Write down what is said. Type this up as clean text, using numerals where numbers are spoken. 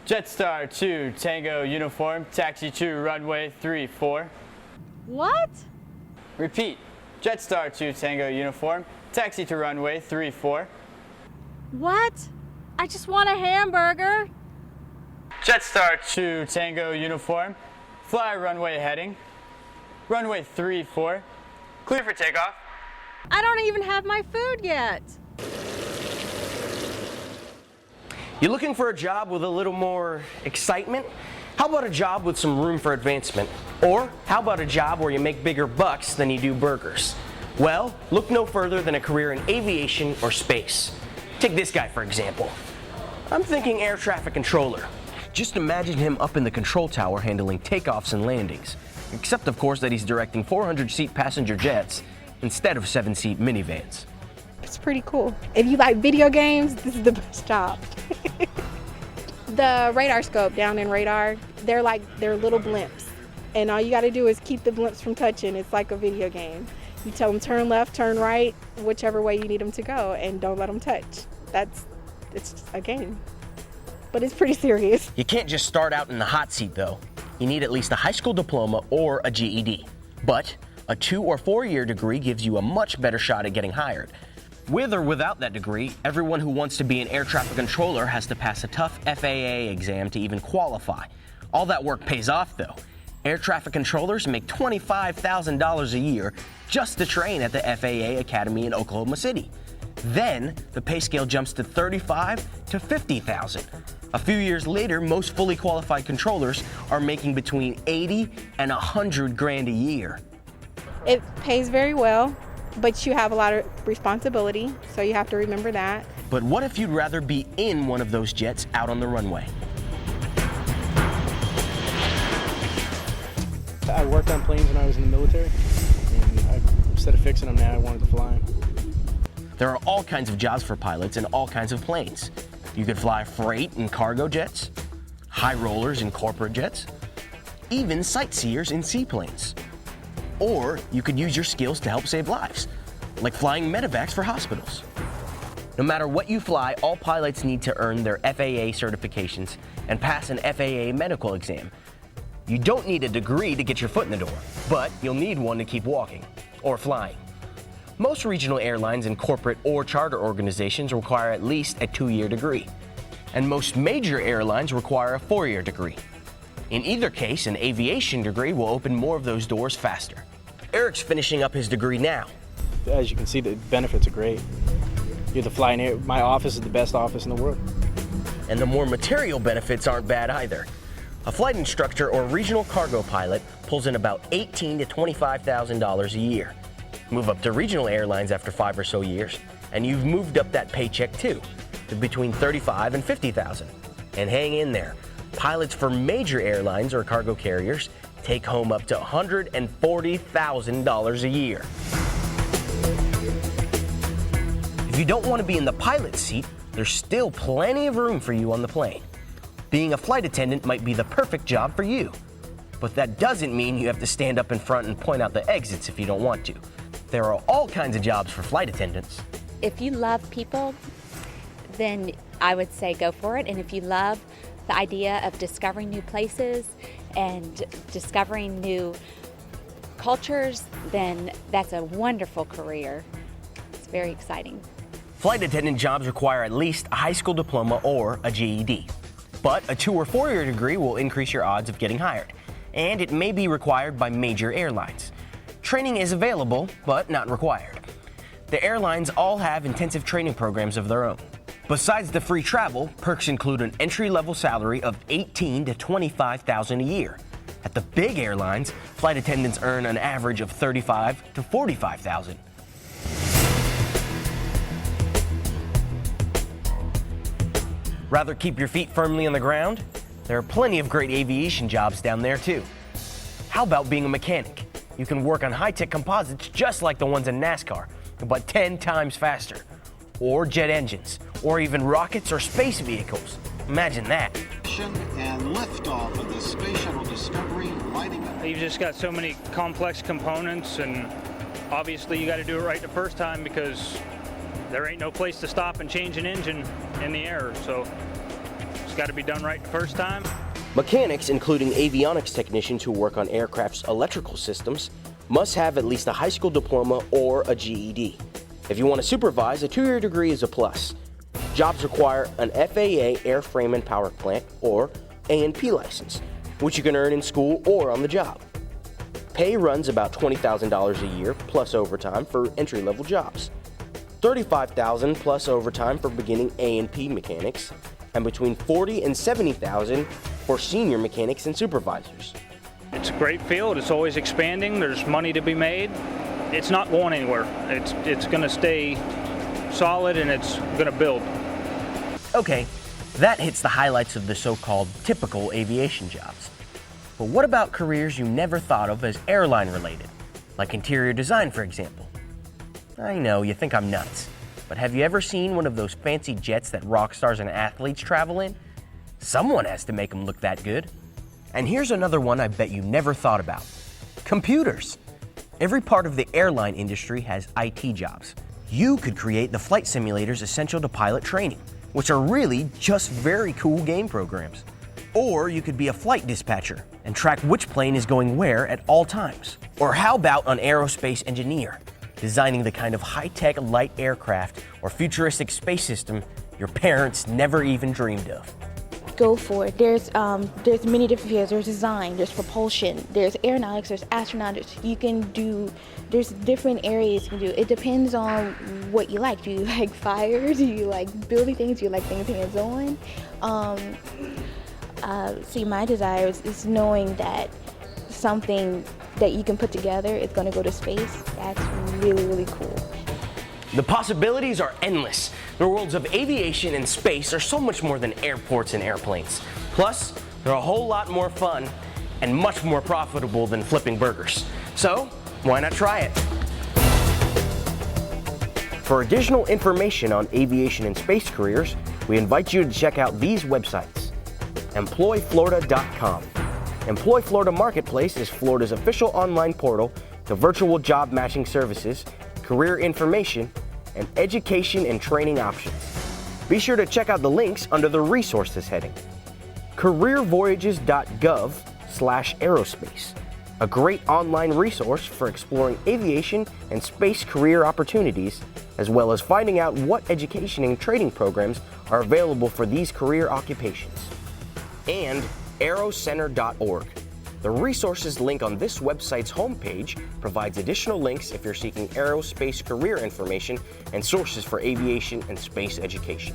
Jetstar 2 Tango uniform, taxi to runway 34. What? Repeat. Jetstar 2 Tango uniform, taxi to runway 34. What? I just want a hamburger. Jetstar 2 Tango uniform, fly runway heading, runway 34. Clear for takeoff. I don't even have my food yet. You looking for a job with a little more excitement? How about a job with some room for advancement? Or how about a job where you make bigger bucks than you do burgers? Well, look no further than a career in aviation or space. Take this guy for example. I'm thinking air traffic controller. Just imagine him up in the control tower handling takeoffs and landings. Except of course that he's directing 400-seat passenger jets instead of 7-seat minivans. It's pretty cool. If you like video games, this is the best job. The radar scope down in radar, they're little blimps. And all you gotta do is keep the blimps from touching. It's like a video game. You tell them turn left, turn right, whichever way you need them to go, and don't let them touch. It's a game. But it's pretty serious. You can't just start out in the hot seat though. You need at least a high school diploma or a GED. But a 2 or 4 year degree gives you a much better shot at getting hired. With or without that degree, everyone who wants to be an air traffic controller has to pass a tough FAA exam to even qualify. All that work pays off though. Air traffic controllers make $25,000 a year just to train at the FAA Academy in Oklahoma City. Then the pay scale jumps to $35,000 to $50,000. A few years later, most fully qualified controllers are making between $80,000 and $100,000 a year. It pays very well, but you have a lot of responsibility, so you have to remember that. But what if you'd rather be in one of those jets out on the runway? I worked on planes when I was in the military, and instead of fixing them now, I wanted to fly them. There are all kinds of jobs for pilots in all kinds of planes. You could fly freight and cargo jets, high rollers in corporate jets, even sightseers in seaplanes. Or you could use your skills to help save lives, like flying medevacs for hospitals. No matter what you fly, all pilots need to earn their FAA certifications and pass an FAA medical exam. You don't need a degree to get your foot in the door, but you'll need one to keep walking or flying. Most regional airlines and corporate or charter organizations require at least a 2-year degree, and most major airlines require a 4-year degree. In either case, an aviation degree will open more of those doors faster. Eric's finishing up his degree now. As you can see, the benefits are great. You get to fly in here. My office is the best office in the world. And the more material benefits aren't bad either. A flight instructor or regional cargo pilot pulls in about $18,000 to $25,000 a year. Move up to regional airlines after 5 or so years, and you've moved up that paycheck too, to between $35,000 and $50,000. And hang in there. Pilots for major airlines or cargo carriers take home up to $140,000 a year. If you don't want to be in the pilot's seat, there's still plenty of room for you on the plane. Being a flight attendant might be the perfect job for you, but that doesn't mean you have to stand up in front and point out the exits if you don't want to. There are all kinds of jobs for flight attendants. If you love people, then I would say go for it. And if you love the idea of discovering new places and discovering new cultures, then that's a wonderful career. It's very exciting. Flight attendant jobs require at least a high school diploma or a GED. But a 2 or 4 year degree will increase your odds of getting hired, and it may be required by major airlines. Training is available, but not required. The airlines all have intensive training programs of their own. Besides the free travel, perks include an entry-level salary of $18,000 to $25,000 a year. At the big airlines, flight attendants earn an average of $35,000 to $45,000. Rather keep your feet firmly on the ground? There are plenty of great aviation jobs down there too. How about being a mechanic? You can work on high-tech composites just like the ones in NASCAR, but 10 times faster. Or jet engines, or even rockets or space vehicles. Imagine that. And liftoff of the Space Shuttle Discovery lighting up. You've just got so many complex components, and obviously you got to do it right the first time because there ain't no place to stop and change an engine in the air. So just got to be done right the first time. Mechanics, including avionics technicians who work on aircraft's electrical systems, must have at least a high school diploma or a GED. If you want to supervise, a 2-year degree is a plus. Jobs require an FAA airframe and power plant or A&P license, which you can earn in school or on the job. Pay runs about $20,000 a year plus overtime for entry-level jobs, $35,000 plus overtime for beginning A&P mechanics, and between $40,000 and $70,000 for senior mechanics and supervisors. It's a great field. It's always expanding. There's money to be made. It's not going anywhere. It's going to stay solid, and it's going to build. Okay, that hits the highlights of the so-called typical aviation jobs. But what about careers you never thought of as airline related, like interior design, for example? I know, you think I'm nuts, but have you ever seen one of those fancy jets that rock stars and athletes travel in? Someone has to make them look that good. And here's another one I bet you never thought about. Computers. Every part of the airline industry has IT jobs. You could create the flight simulators essential to pilot training, which are really just very cool game programs. Or you could be a flight dispatcher and track which plane is going where at all times. Or how about an aerospace engineer, designing the kind of high-tech light aircraft or futuristic space system your parents never even dreamed of. Go for it. There's many different fields. There's design, there's propulsion, there's aeronautics, there's astronautics. There's different areas you can do. It depends on what you like. Do you like fire? Do you like building things? Do you like things hands-on? See, my desire is knowing that something that you can put together is going to go to space. That's really, really cool. The possibilities are endless. The worlds of aviation and space are so much more than airports and airplanes. Plus, they're a whole lot more fun and much more profitable than flipping burgers. So, why not try it? For additional information on aviation and space careers, we invite you to check out these websites. EmployFlorida.com. Employ Florida Marketplace is Florida's official online portal to virtual job matching services, career information, and education and training options. Be sure to check out the links under the resources heading. careervoyages.gov/aerospace, a great online resource for exploring aviation and space career opportunities, as well as finding out what education and training programs are available for these career occupations. And aerocenter.org. The resources link on this website's homepage provides additional links if you're seeking aerospace career information and sources for aviation and space education.